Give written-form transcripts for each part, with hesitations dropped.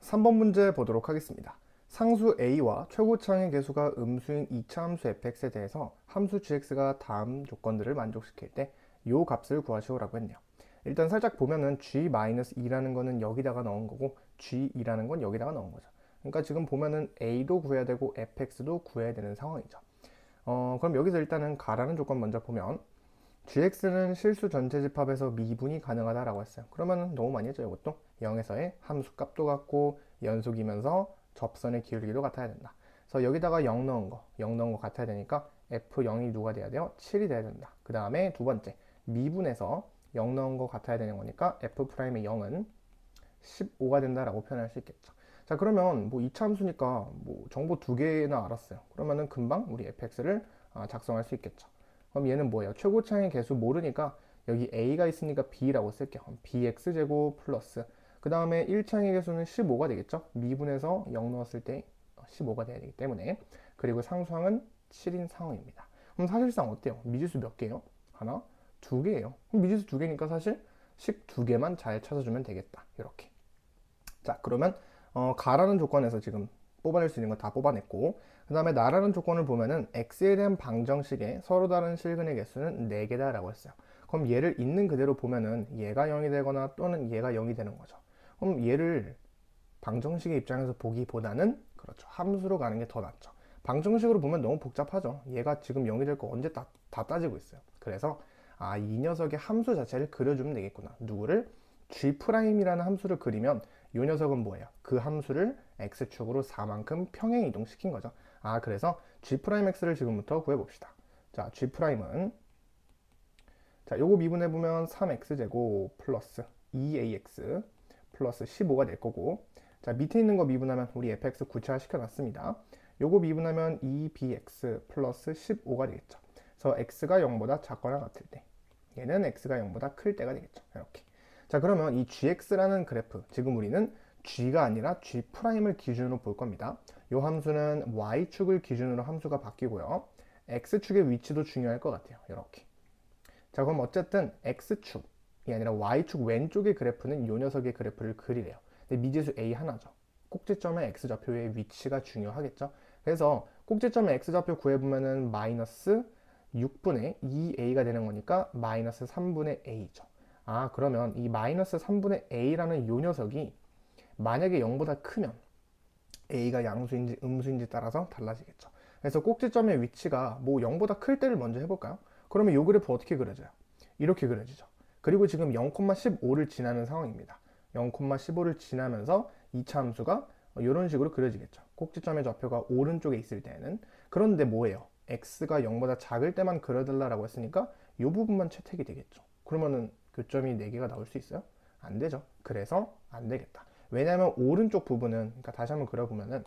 3번 문제 보도록 하겠습니다. 상수 a와 최고차항의 개수가 음수인 2차 함수 fx에 대해서 함수 gx가 다음 조건들을 만족시킬 때 이 값을 구하시오라고 했네요. 일단 살짝 보면은 g-2라는 거는 여기다가 넣은 거고 g2라는 건 여기다가 넣은 거죠. 그러니까 지금 보면은 a도 구해야 되고 fx도 구해야 되는 상황이죠. 그럼 여기서 일단은 가라는 조건 먼저 보면 gx는 실수 전체 집합에서 미분이 가능하다라고 했어요. 그러면 너무 많이 했죠. 이것도 0에서의 함수 값도 같고 연속이면서 접선의 기울기도 같아야 된다. 그래서 여기다가 0 넣은 거 같아야 되니까 f0이 누가 돼야 돼요? 7이 돼야 된다. 그 다음에 두 번째 미분에서 0 넣은 거 같아야 되는 거니까 f'의 0은 15가 된다라고 표현할 수 있겠죠. 자, 그러면 뭐 2차 함수니까 뭐 정보 두 개나 알았어요. 그러면은 금방 우리 fx를 작성할 수 있겠죠. 그럼 얘는 뭐예요? 최고차항의 개수 모르니까 여기 a가 있으니까 b라고 쓸게요. bx제곱 플러스 그 다음에 1차항의 개수는 15가 되겠죠. 미분에서 0 넣었을 때 15가 돼야 되기 때문에. 그리고 상수항은 7인 상황입니다. 그럼 사실상 어때요? 미지수 몇 개예요? 하나, 두 개예요. 그럼 미지수 두 개니까 사실 식 두 개만 잘 찾아주면 되겠다. 이렇게. 자, 그러면 가라는 조건에서 지금 뽑아낼 수 있는 거 다 뽑아냈고, 그 다음에 나라는 조건을 보면은 x에 대한 방정식에 서로 다른 실근의 개수는 4개다 라고 했어요. 그럼 얘를 있는 그대로 보면은 얘가 0이 되거나 또는 얘가 0이 되는 거죠. 그럼 얘를 방정식의 입장에서 보기보다는 그렇죠, 함수로 가는 게 더 낫죠. 방정식으로 보면 너무 복잡하죠. 얘가 지금 0이 될 거 언제 다 따지고 있어요. 그래서 이 녀석의 함수 자체를 그려주면 되겠구나. 누구를? g'이라는 함수를 그리면 이 녀석은 뭐예요? 그 함수를 x축으로 4만큼 평행 이동시킨 거죠. 그래서 g'x를 지금부터 구해봅시다. 자, g'은 자, 요거 미분해보면 3x제곱 플러스 2ax 플러스 15가 될 거고, 자, 밑에 있는 거 미분하면 우리 fx 구체화 시켜놨습니다. 요거 미분하면 2bx 플러스 15가 되겠죠. 그래서 x가 0보다 작거나 같을 때, 얘는 x가 0보다 클 때가 되겠죠. 이렇게. 자, 그러면 이 gx라는 그래프, 지금 우리는 g가 아니라 g'을 기준으로 볼 겁니다. 요 함수는 y축을 기준으로 함수가 바뀌고요. x축의 위치도 중요할 것 같아요. 이렇게. 자, 그럼 어쨌든 x축이 아니라 y축 왼쪽의 그래프는 이 녀석의 그래프를 그리래요. 근데 미지수 a 하나죠. 꼭지점의 x좌표의 위치가 중요하겠죠. 그래서 꼭지점의 x좌표 구해보면은 마이너스 6분의 2a가 되는 거니까 마이너스 3분의 a죠. 그러면 이 마이너스 3분의 a라는 이 녀석이 만약에 0보다 크면 a가 양수인지 음수인지 따라서 달라지겠죠. 그래서 꼭지점의 위치가 뭐 0보다 클 때를 먼저 해볼까요? 그러면 이 그래프 어떻게 그려져요? 이렇게 그려지죠. 그리고 지금 0,15를 지나는 상황입니다. 0,15를 지나면서 2차 함수가 이런 식으로 그려지겠죠. 꼭지점의 좌표가 오른쪽에 있을 때는. 그런데 뭐예요? x가 0보다 작을 때만 그려달라고 했으니까 이 부분만 채택이 되겠죠. 그러면은 교점이 4개가 나올 수 있어요? 안 되죠. 그래서 안 되겠다. 왜냐하면 오른쪽 부분은, 그러니까 다시 한번 그려보면은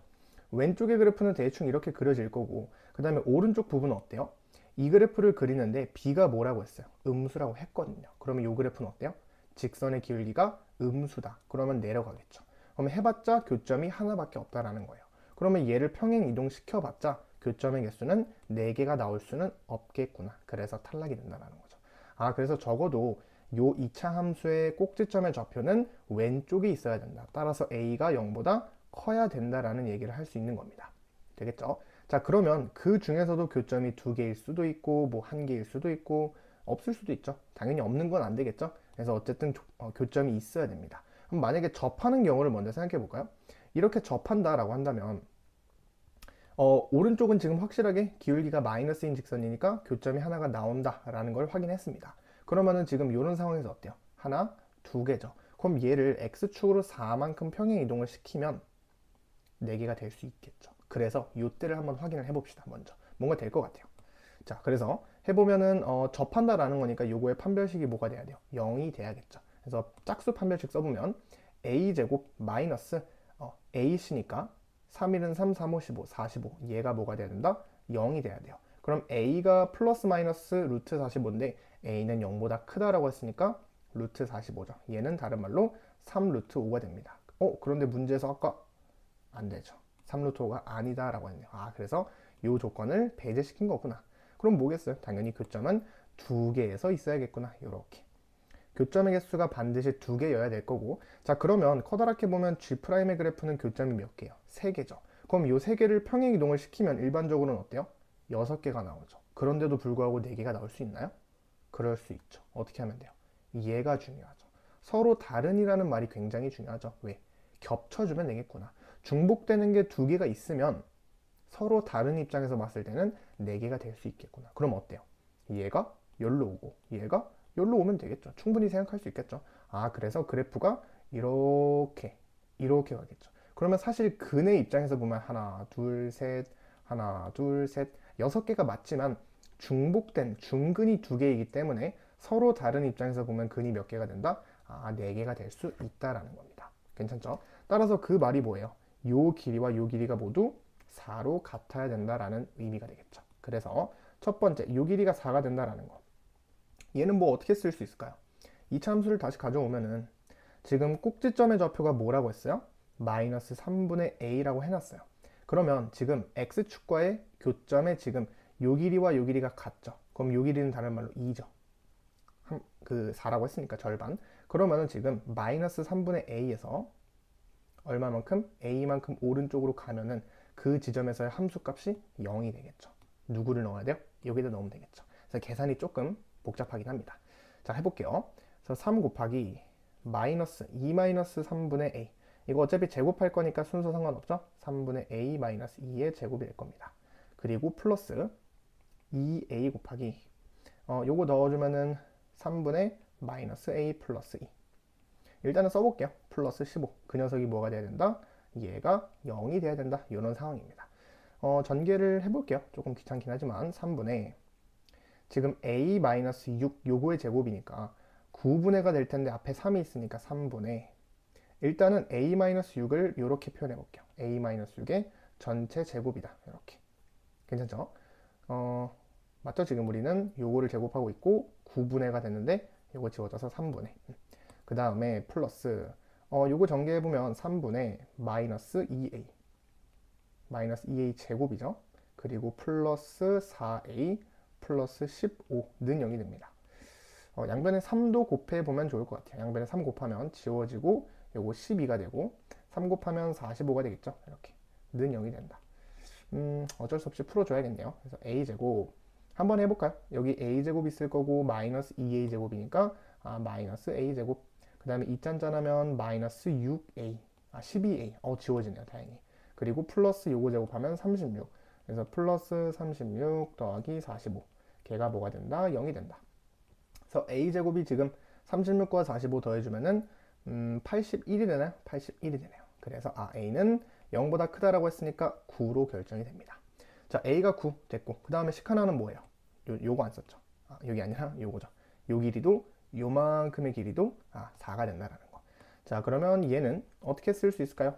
왼쪽의 그래프는 대충 이렇게 그려질 거고, 그 다음에 오른쪽 부분은 어때요? 이 그래프를 그리는데 b가 뭐라고 했어요? 음수라고 했거든요. 그러면 이 그래프는 어때요? 직선의 기울기가 음수다. 그러면 내려가겠죠. 그러면 해봤자 교점이 하나밖에 없다라는 거예요. 그러면 얘를 평행 이동시켜봤자 교점의 개수는 4개가 나올 수는 없겠구나. 그래서 탈락이 된다는 거죠. 그래서 적어도 요 2차 함수의 꼭지점의 좌표는 왼쪽에 있어야 된다. 따라서 a가 0보다 커야 된다라는 얘기를 할 수 있는 겁니다. 되겠죠? 자, 그러면 그 중에서도 교점이 2개일 수도 있고 뭐 1개일 수도 있고 없을 수도 있죠. 당연히 없는 건 안 되겠죠. 그래서 어쨌든 교점이 있어야 됩니다. 그럼 만약에 접하는 경우를 먼저 생각해 볼까요? 이렇게 접한다라고 한다면 오른쪽은 지금 확실하게 기울기가 마이너스인 직선이니까 교점이 하나가 나온다라는 걸 확인했습니다. 그러면은 지금 이런 상황에서 어때요? 하나, 두 개죠. 그럼 얘를 x축으로 4만큼 평행 이동을 시키면 4개가 될 수 있겠죠. 그래서 이때를 한번 확인을 해봅시다. 먼저 뭔가 될 것 같아요. 자, 그래서 해보면은 접한다라는 거니까 요거의 판별식이 뭐가 돼야 돼요? 0이 돼야겠죠. 그래서 짝수 판별식 써보면 a제곱 마이너스 ac니까 3일은 3, 3, 5, 15, 45 얘가 뭐가 돼야 된다? 0이 돼야 돼요. 그럼 a가 플러스 마이너스 루트 45인데 a는 0보다 크다라고 했으니까 루트 45죠. 얘는 다른 말로 3 루트 5가 됩니다. 그런데 문제에서 아까 안 되죠. 3 루트 5가 아니다 라고 했네요. 그래서 이 조건을 배제시킨 거구나. 그럼 뭐겠어요? 당연히 교점은 2개에서 있어야겠구나. 이렇게. 교점의 개수가 반드시 2개여야 될 거고, 자 그러면 커다랗게 보면 G'의 그래프는 교점이 몇 개예요? 3개죠. 그럼 이 3개를 평행 이동을 시키면 일반적으로는 어때요? 6개가 나오죠. 그런데도 불구하고 4개가 나올 수 있나요? 그럴 수 있죠. 어떻게 하면 돼요? 얘가 중요하죠. 서로 다른이라는 말이 굉장히 중요하죠. 왜? 겹쳐주면 되겠구나. 중복되는 게 2개가 있으면 서로 다른 입장에서 봤을 때는 4개가 될 수 있겠구나. 그럼 어때요? 얘가 여기로 오고 얘가 여기로 오면 되겠죠. 충분히 생각할 수 있겠죠. 아, 그래서 그래프가 이렇게 가겠죠. 그러면 사실 근의 입장에서 보면 하나, 둘, 셋, 하나, 둘, 셋, 6개가 맞지만 중복된 중근이 2개이기 때문에 서로 다른 입장에서 보면 근이 몇 개가 된다? 아, 4개가 될 수 있다라는 겁니다. 괜찮죠? 따라서 그 말이 뭐예요? 요 길이와 요 길이가 모두 4로 같아야 된다라는 의미가 되겠죠. 그래서 첫 번째, 요 길이가 4가 된다라는 거. 얘는 뭐 어떻게 쓸 수 있을까요? 이차 함수를 다시 가져오면은 지금 꼭지점의 좌표가 뭐라고 했어요? 마이너스 3분의 a라고 해놨어요. 그러면 지금 x축과의 교점에 지금 요 길이와 요 길이가 같죠. 그럼 요 길이는 다른 말로 2죠. 그 4라고 했으니까 절반. 그러면은 지금 마이너스 3분의 a에서 얼마만큼? a만큼 오른쪽으로 가면은 그 지점에서의 함수값이 0이 되겠죠. 누구를 넣어야 돼요? 여기다 넣으면 되겠죠. 그래서 계산이 조금 복잡하긴 합니다. 자, 해볼게요. 그래서 3 곱하기 마이너스 2 마이너스 3분의 a. 이거 어차피 제곱할 거니까 순서 상관없죠? 3분의 a 마이너스 2의 제곱이 될 겁니다. 그리고 플러스 2a 곱하기 요거 넣어주면은 3분의 마이너스 a 플러스 2. 일단은 써볼게요. 플러스 15. 그 녀석이 뭐가 돼야 된다? 얘가 0이 돼야 된다. 이런 상황입니다. 전개를 해볼게요. 조금 귀찮긴 하지만 3분의 지금 a-6 요거의 제곱이니까 9분의가 될 텐데 앞에 3이 있으니까 3분의 일단은 a-6을 이렇게 표현해 볼게요. a-6의 전체 제곱이다. 이렇게. 괜찮죠? 맞죠? 지금 우리는 요거를 제곱하고 있고 9분의가 됐는데 요거 지워져서 3분의 그 다음에 플러스 요거 전개해보면 3분의 마이너스 2a 마이너스 2a 제곱이죠. 그리고 플러스 4a 플러스 15는 0이 됩니다. 양변에 3도 곱해보면 좋을 것 같아요. 양변에 3 곱하면 지워지고 요거 12가 되고 3 곱하면 45가 되겠죠. 이렇게 는 0이 된다. 어쩔 수 없이 풀어줘야겠네요. 그래서 a제곱 한번 해볼까요? 여기 a제곱 있을 거고 마이너스 2a제곱이니까 마이너스 a제곱 그 다음에 2짠짠하면 마이너스 6a 12a 지워지네요. 다행히. 그리고 플러스 요거 제곱하면 36 그래서 플러스 36 더하기 45 걔가 뭐가 된다? 0이 된다. 그래서 a제곱이 지금 36과 45 더해주면은 81이 되나요? 81이 되네요. 그래서 a는 0보다 크다라고 했으니까 9로 결정이 됩니다. 자, a가 9 됐고 그 다음에 식 하나는 뭐예요? 요거 안 썼죠. 여기 아니라 요거죠. 요 길이도 요만큼의 길이도 4가 된다라는 거. 자, 그러면 얘는 어떻게 쓸 수 있을까요?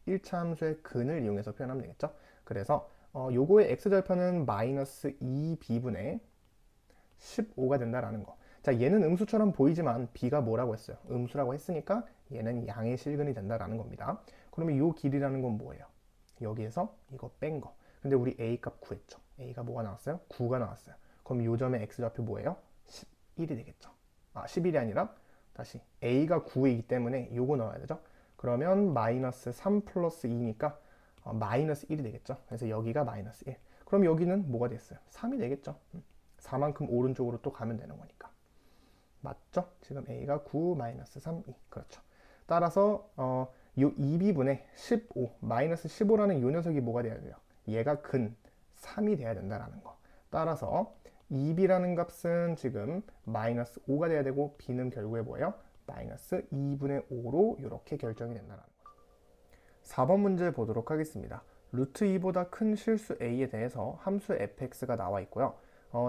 1차 함수의 근을 이용해서 표현하면 되겠죠. 그래서 요거의 x절편은 마이너스 2b분의 15가 된다라는 거. 자, 얘는 음수처럼 보이지만 b가 뭐라고 했어요? 음수라고 했으니까 얘는 양의 실근이 된다라는 겁니다. 그러면 요 길이라는 건 뭐예요? 여기에서 이거 뺀 거. 근데 우리 a 값 구했죠. a가 뭐가 나왔어요? 9가 나왔어요. 그럼 요 점의 x좌표 뭐예요? 11이 되겠죠. 11이 아니라 다시 a가 9이기 때문에 요거 넣어야 되죠. 그러면 마이너스 3 플러스 2니까 마이너스 1이 되겠죠. 그래서 여기가 마이너스 1. 그럼 여기는 뭐가 됐어요? 3이 되겠죠. 4만큼 오른쪽으로 또 가면 되는 거니까. 맞죠? 지금 a가 9 마이너스 3, 2. 그렇죠. 따라서 요 2b분의 15 마이너스 15라는 요 녀석이 뭐가 돼야 돼요? 얘가 근 3이 돼야 된다라는 거. 따라서 2b라는 값은 지금 마이너스 5가 돼야 되고 b는 결국에 뭐예요? 마이너스 2분의 5로 이렇게 결정이 된다는 거죠. 4번 문제 보도록 하겠습니다. 루트 2보다 큰 실수 a에 대해서 함수 fx가 나와 있고요.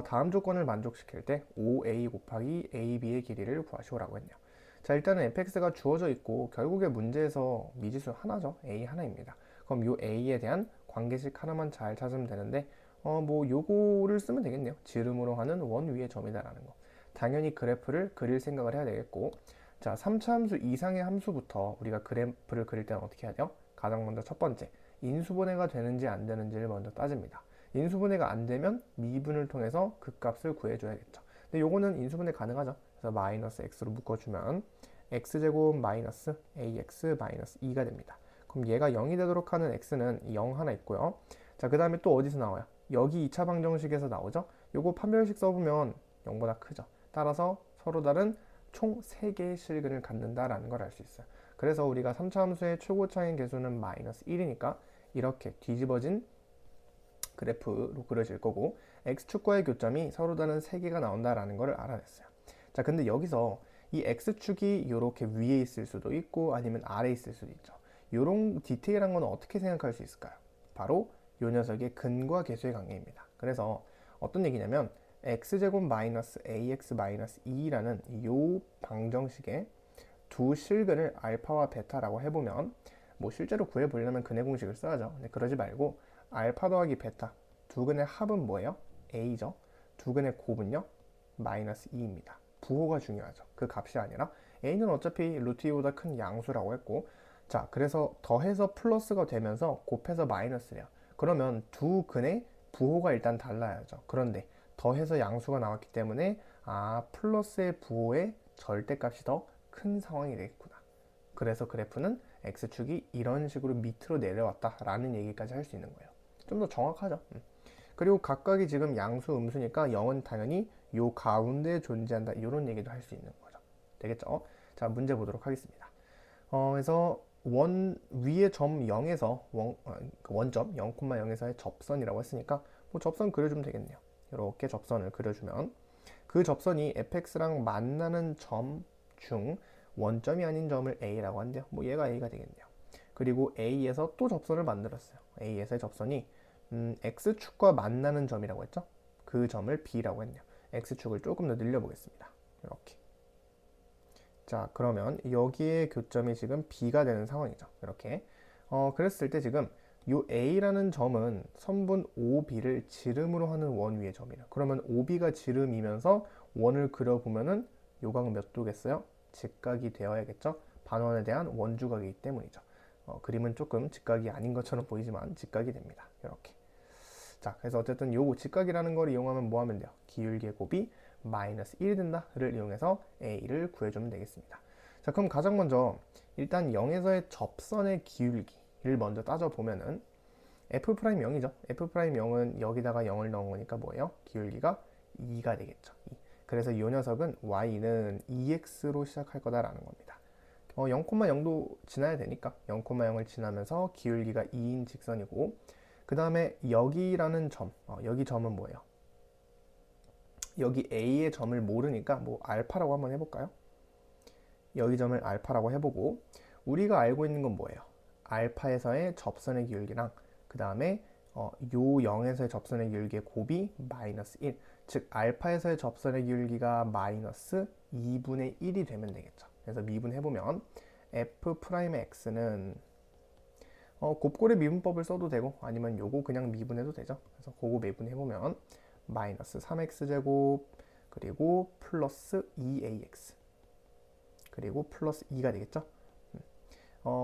다음 조건을 만족시킬 때 5a 곱하기 ab의 길이를 구하시오라고 했네요. 자, 일단은 fx가 주어져 있고 결국에 문제에서 미지수 하나죠. a 하나입니다. 그럼 이 a에 대한 관계식 하나만 잘 찾으면 되는데 뭐 요거를 쓰면 되겠네요. 지름으로 하는 원 위의 점이다라는 거. 당연히 그래프를 그릴 생각을 해야 되겠고 자, 3차 함수 이상의 함수부터 우리가 그래프를 그릴 때는 어떻게 해야 돼요? 가장 먼저 첫 번째, 인수분해가 되는지 안 되는지를 먼저 따집니다. 인수분해가 안 되면 미분을 통해서 그 값을 구해줘야겠죠. 근데 요거는 인수분해 가능하죠. 그래서 마이너스 x로 묶어주면 x제곱 마이너스 ax 마이너스 2가 됩니다. 그럼 얘가 0이 되도록 하는 x는 0 하나 있고요. 자, 그 다음에 또 어디서 나와요? 여기 2차 방정식에서 나오죠? 요거 판별식 써보면 0보다 크죠. 따라서 서로 다른 총 3개의 실근을 갖는다라는 걸 알 수 있어요. 그래서 우리가 3차 함수의 최고차인 계수는 마이너스 1이니까 이렇게 뒤집어진 그래프로 그려질 거고, x축과의 교점이 서로 다른 3개가 나온다라는 걸 알아냈어요. 자, 근데 여기서 이 x축이 이렇게 위에 있을 수도 있고 아니면 아래에 있을 수도 있죠. 이런 디테일한 건 어떻게 생각할 수 있을까요? 바로 이 녀석의 근과 계수의 관계입니다. 그래서 어떤 얘기냐면 x제곱 마이너스 ax 마이너스 2라는 이 방정식의 두 실근을 알파와 베타라고 해보면, 뭐 실제로 구해보려면 근해 공식을 써야죠. 근데 그러지 말고 알파 더하기 베타 두 근의 합은 뭐예요? a죠. 두 근의 곱은요? 마이너스 2입니다. 부호가 중요하죠. 그 값이 아니라 a는 어차피 루트 2보다 큰 양수라고 했고, 자, 그래서 더해서 플러스가 되면서 곱해서 마이너스래요. 그러면 두 근의 부호가 일단 달라야죠. 그런데 더해서 양수가 나왔기 때문에 플러스의 부호의 절대값이 더 큰 상황이 되겠구나. 그래서 그래프는 x축이 이런 식으로 밑으로 내려왔다라는 얘기까지 할 수 있는 거예요. 좀 더 정확하죠. 그리고 각각이 지금 양수, 음수니까 0은 당연히 요 가운데에 존재한다, 이런 얘기도 할 수 있는 거죠. 되겠죠? 자, 문제 보도록 하겠습니다. 그래서 위에 점 0에서 원점 0,0에서의 접선이라고 했으니까 뭐 접선 그려주면 되겠네요. 이렇게 접선을 그려주면 그 접선이 fx랑 만나는 점 중 원점이 아닌 점을 a라고 한대요. 뭐 얘가 a가 되겠네요. 그리고 a에서 또 접선을 만들었어요. a에서의 접선이 x축과 만나는 점이라고 했죠. 그 점을 b라고 했네요. x축을 조금 더 늘려보겠습니다. 이렇게. 자, 그러면 여기에 교점이 지금 b가 되는 상황이죠. 이렇게. 그랬을 때 지금 이 a라는 점은 선분 OB를 지름으로 하는 원 위의 점이라. 그러면 OB가 지름이면서 원을 그려보면은 요각은 몇 도겠어요? 직각이 되어야겠죠? 반원에 대한 원주각이기 때문이죠. 그림은 조금 직각이 아닌 것처럼 보이지만 직각이 됩니다. 이렇게. 자, 그래서 어쨌든 요거 직각이라는 걸 이용하면 뭐 하면 돼요? 기울기의 곱이 마이너스 1이 된다를 이용해서 a를 구해주면 되겠습니다. 자, 그럼 가장 먼저 일단 0에서의 접선의 기울기를 먼저 따져보면은 f'0이죠. f'0은 여기다가 0을 넣은 거니까 뭐예요? 기울기가 2가 되겠죠. 2. 그래서 이 녀석은 y는 2x로 시작할 거다라는 겁니다. 0,0도 지나야 되니까 0,0을 지나면서 기울기가 2인 직선이고, 그 다음에 여기라는 점, 여기 점은 뭐예요? 여기 a의 점을 모르니까 뭐 알파라고 한번 해볼까요? 여기 점을 알파라고 해보고, 우리가 알고 있는 건 뭐예요? 알파에서의 접선의 기울기랑 그 다음에 요 0에서의 접선의 기울기의 곱이 마이너스 1, 즉 알파에서의 접선의 기울기가 마이너스 2분의 1이 되면 되겠죠. 그래서 미분해보면 f'x는 곱골의 미분법을 써도 되고 아니면 요거 그냥 미분해도 되죠. 그래서 그거 미분해보면 마이너스 3x제곱 그리고 플러스 2ax 그리고 플러스 2가 되겠죠.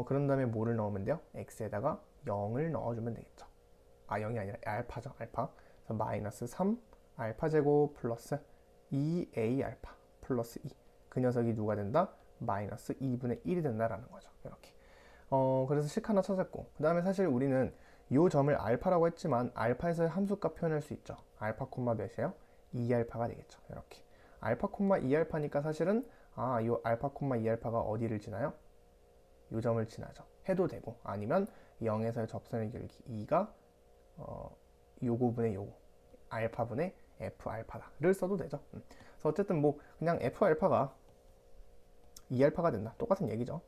그런 다음에 뭐를 넣으면 돼요? x에다가 0을 넣어주면 되겠죠. 0이 아니라 알파죠. 알파. 그래서 마이너스 3 알파 제곱 플러스 2a 알파 플러스 2. 그 녀석이 누가 된다? 마이너스 2분의 1이 된다라는 거죠. 이렇게. 그래서 식 하나 찾았고, 그 다음에 사실 우리는 이 점을 알파라고 했지만 알파에서의 함수값 표현할 수 있죠. 알파 콤마 몇이에요? 2알파가 되겠죠. 이렇게. 알파 콤마 2알파니까 사실은 이 알파 콤마 2알파가 어디를 지나요? 이 점을 지나죠. 해도 되고, 아니면 0에서의 접선의 기울기 2가 요거분의 요거 알파분의 f 알파다를 써도 되죠. 그래서 어쨌든 뭐 그냥 f 알파가 2알파가 된다. 똑같은 얘기죠.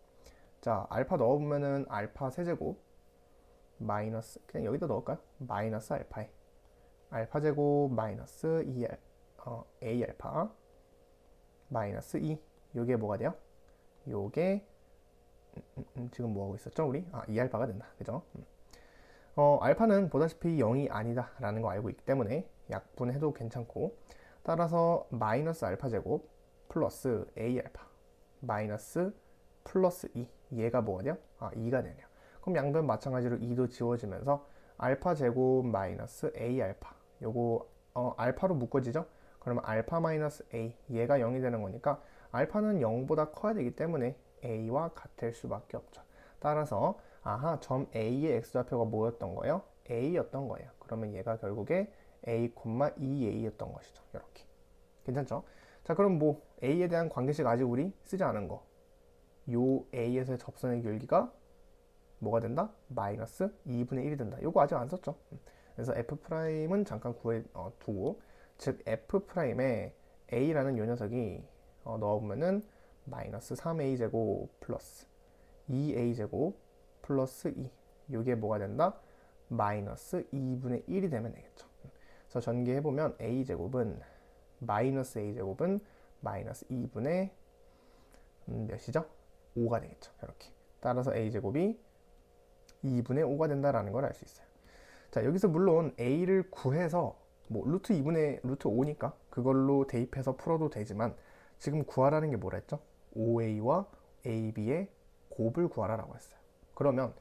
자, 알파 넣어보면은 알파 세제곱 마이너스, 그냥 여기다 넣을까요? 마이너스 알파에 알파 제곱 마이너스 2 a 알파 마이너스 2. 요게 뭐가 돼요? 요게 지금 뭐하고 있었죠 우리? 2알파가 된다. 그죠? 알파는 보다시피 0이 아니다 라는 거 알고 있기 때문에 약분해도 괜찮고, 따라서 마이너스 알파 제곱 플러스 a 알파 마이너스 플러스 2, 얘가 뭐가 돼요? 2가 되네요. 그럼 양변 마찬가지로 2도 지워지면서 알파 제곱 마이너스 a 알파, 요거 알파로 묶어지죠? 그러면 알파 마이너스 a 얘가 0이 되는 거니까 알파는 0보다 커야 되기 때문에 a와 같을 수밖에 없죠. 따라서 아하 점 a의 x좌표가 뭐였던 거예요? a였던 거예요. 그러면 얘가 결국에 a, 2a였던 것이죠. 이렇게 괜찮죠? 자 그럼 뭐 a에 대한 관계식 아직 우리 쓰지 않은 거, 요 a에서의 접선의 기울기가 뭐가 된다? 마이너스 2분의 1이 된다. 요거 아직 안 썼죠? 그래서 f'은 잠깐 두고, 즉 f'에 a라는 요 녀석이 넣어보면은 마이너스 3a제곱 플러스 2a제곱 플러스 2, 요게 뭐가 된다? 마이너스 2분의 1이 되면 되겠죠. 그래서 전개해보면 a제곱은 마이너스 a제곱은 마이너스 2분의 몇이죠? 5가 되겠죠. 이렇게. 따라서 a제곱이 2분의 5가 된다라는 걸 알 수 있어요. 자, 여기서 물론 a를 구해서 뭐 루트 2분의 루트 5니까 그걸로 대입해서 풀어도 되지만 지금 구하라는 게 뭐라 했죠? 5a와 ab의 곱을 구하라라고 했어요. 그러면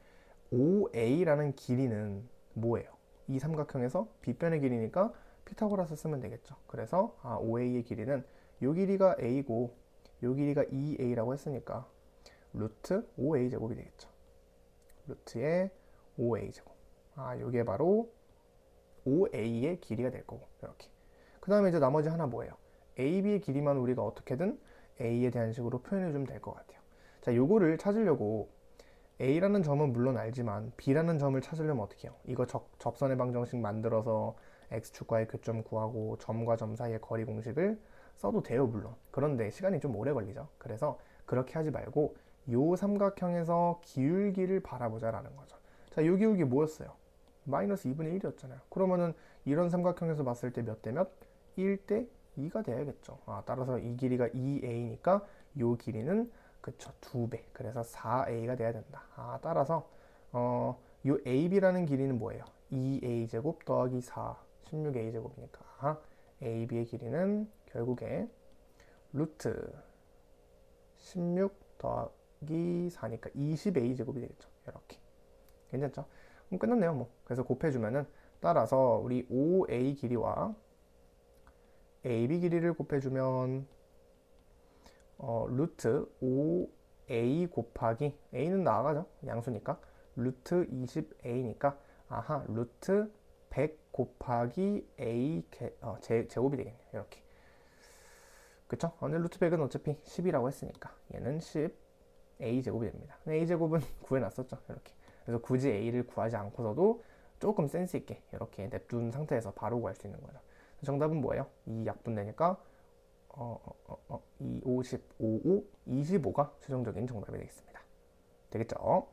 5a라는 길이는 뭐예요? 이 삼각형에서 빗변의 길이니까 피타고라스 쓰면 되겠죠. 그래서 5a의 길이는 요 길이가 a고 요 길이가 2a라고 했으니까 루트 5a 제곱이 되겠죠. 루트의 5a 제곱. 요게 바로 5a의 길이가 될 거고 이렇게. 그 다음에 이제 나머지 하나 뭐예요? ab의 길이만 우리가 어떻게든 a에 대한 식으로 표현해 주면 될 것 같아요. 자, 요거를 찾으려고 a라는 점은 물론 알지만 b라는 점을 찾으려면 어떻게 해요? 이거 접선의 방정식 만들어서 x축과의 교점 구하고 점과 점 사이의 거리 공식을 써도 돼요, 물론. 그런데 시간이 좀 오래 걸리죠. 그래서 그렇게 하지 말고 요 삼각형에서 기울기를 바라보자라는 거죠. 자, 요 기울기 뭐였어요? 마이너스 2분의 1이었잖아요. 그러면은 이런 삼각형에서 봤을 때 몇 대 몇? 1대 2가 돼야겠죠. 따라서 이 길이가 2a니까 요 길이는 그쵸 2배. 그래서 4a가 돼야 된다. 따라서 요 ab라는 길이는 뭐예요? 2a 제곱 더하기 4 16a 제곱이니까 ab의 길이는 결국에 루트 16 더하기 4니까 20a 제곱이 되겠죠. 이렇게 괜찮죠? 그럼 끝났네요. 뭐 그래서 곱해주면은 따라서 우리 5a 길이와 ab 길이를 곱해주면 루트 5a 곱하기 a는 나가죠. 양수니까 루트 20a니까 루트 100 곱하기 a 제곱이 되겠네요. 이렇게 그쵸? 근데 루트 100은 어차피 10이라고 했으니까 얘는 10 a 제곱이 됩니다. a 제곱은 구해놨었죠. 이렇게. 그래서 굳이 a를 구하지 않고서도 조금 센스 있게 이렇게 냅둔 상태에서 바로 구할 수 있는 거죠. 정답은 뭐예요? 2 약분되니까 2, 50, 5, 5, 25가 최종적인 정답이 되겠습니다. 되겠죠?